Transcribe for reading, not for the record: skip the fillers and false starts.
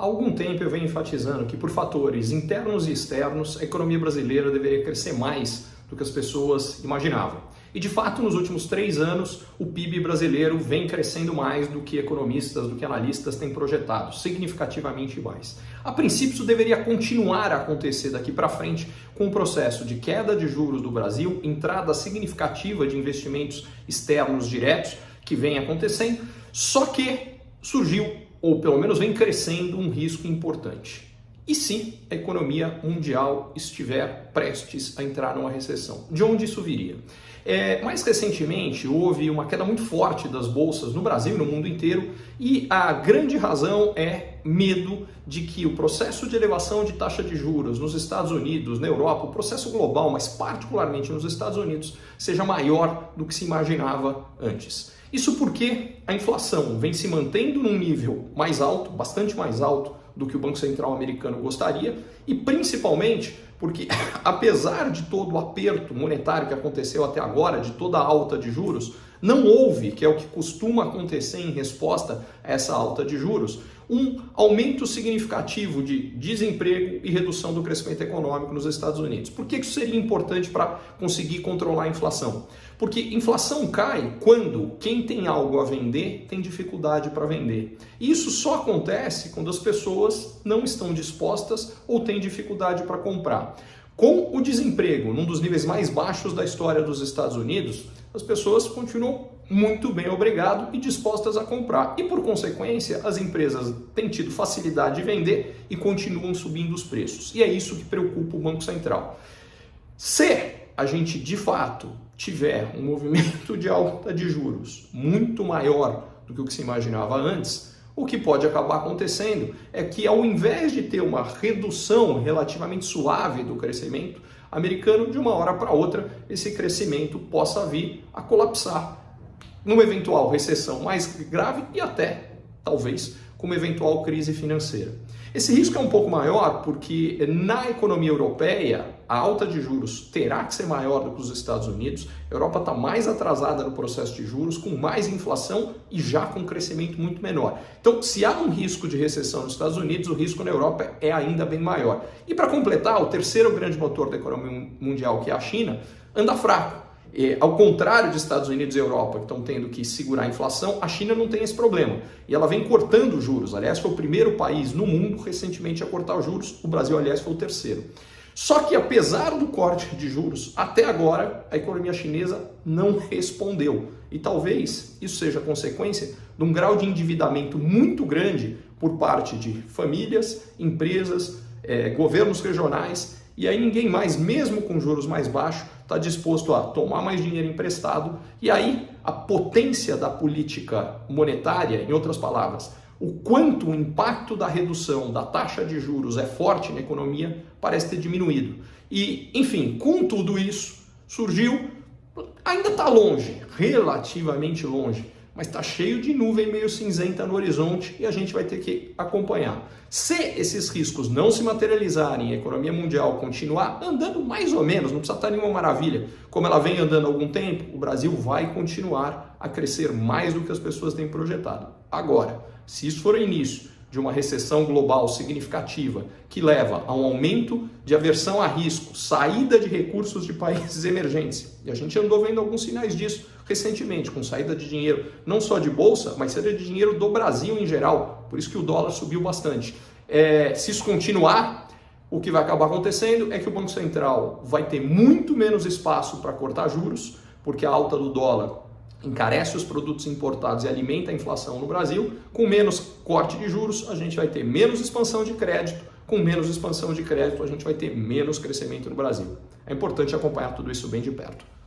Há algum tempo eu venho enfatizando que por fatores internos e externos, a economia brasileira deveria crescer mais do que as pessoas imaginavam. E de fato, nos últimos 3 anos, o PIB brasileiro vem crescendo mais do que economistas, do que analistas têm projetado, significativamente mais. A princípio, isso deveria continuar a acontecer daqui para frente com o processo de queda de juros do Brasil, entrada significativa de investimentos externos diretos que vem acontecendo, só que surgiu, ou pelo menos vem crescendo, um risco importante. E se a economia mundial estiver prestes a entrar numa recessão? De onde isso viria? Mais recentemente houve uma queda muito forte das bolsas no Brasil e no mundo inteiro, e a grande razão é medo de que o processo de elevação de taxa de juros nos Estados Unidos, na Europa, o processo global, mas particularmente nos Estados Unidos, seja maior do que se imaginava antes. Isso porque a inflação vem se mantendo num nível mais alto, bastante mais alto do que o Banco Central americano gostaria, e principalmente porque, apesar de todo o aperto monetário que aconteceu até agora, de toda a alta de juros, não houve, que é o que costuma acontecer em resposta a essa alta de juros, um aumento significativo de desemprego e redução do crescimento econômico nos Estados Unidos. Por que isso seria importante para conseguir controlar a inflação? Porque inflação cai quando quem tem algo a vender tem dificuldade para vender. E isso só acontece quando as pessoas não estão dispostas ou têm dificuldade para comprar. Com o desemprego num dos níveis mais baixos da história dos Estados Unidos, as pessoas continuam muito bem, obrigado, e dispostas a comprar. E por consequência, as empresas têm tido facilidade de vender e continuam subindo os preços. E é isso que preocupa o Banco Central. Se a gente de fato tiver um movimento de alta de juros muito maior do que o que se imaginava antes, o que pode acabar acontecendo é que, ao invés de ter uma redução relativamente suave do crescimento americano, de uma hora para outra, esse crescimento possa vir a colapsar numa eventual recessão mais grave e até, talvez, com uma eventual crise financeira. Esse risco é um pouco maior porque na economia europeia a alta de juros terá que ser maior do que os Estados Unidos. A Europa está mais atrasada no processo de juros, com mais inflação e já com crescimento muito menor. Então, se há um risco de recessão nos Estados Unidos, o risco na Europa é ainda bem maior. E para completar, o terceiro grande motor da economia mundial, que é a China, anda fraco. Ao contrário dos Estados Unidos e Europa, que estão tendo que segurar a inflação, a China não tem esse problema. E ela vem cortando os juros. Aliás, foi o primeiro país no mundo recentemente a cortar os juros. O Brasil, aliás, foi o terceiro. Só que, apesar do corte de juros, até agora a economia chinesa não respondeu. E talvez isso seja consequência de um grau de endividamento muito grande por parte de famílias, empresas, governos regionais. E aí ninguém mais, mesmo com juros mais baixos, está disposto a tomar mais dinheiro emprestado. E aí a potência da política monetária, em outras palavras, o quanto o impacto da redução da taxa de juros é forte na economia, parece ter diminuído. E, enfim, com tudo isso, surgiu, ainda está longe, relativamente longe, mas está cheio de nuvem meio cinzenta no horizonte e a gente vai ter que acompanhar. Se esses riscos não se materializarem e a economia mundial continuar andando mais ou menos, não precisa estar nenhuma maravilha, como ela vem andando há algum tempo, o Brasil vai continuar a crescer mais do que as pessoas têm projetado. Agora, se isso for o início de uma recessão global significativa que leva a um aumento de aversão a risco, saída de recursos de países emergentes, e a gente andou vendo alguns sinais disso recentemente, com saída de dinheiro não só de bolsa, mas saída de dinheiro do Brasil em geral, por isso que o dólar subiu bastante. Se isso continuar, o que vai acabar acontecendo é que o Banco Central vai ter muito menos espaço para cortar juros, porque a alta do dólar encarece os produtos importados e alimenta a inflação no Brasil. Com menos corte de juros, a gente vai ter menos expansão de crédito. Com menos expansão de crédito, a gente vai ter menos crescimento no Brasil. É importante acompanhar tudo isso bem de perto.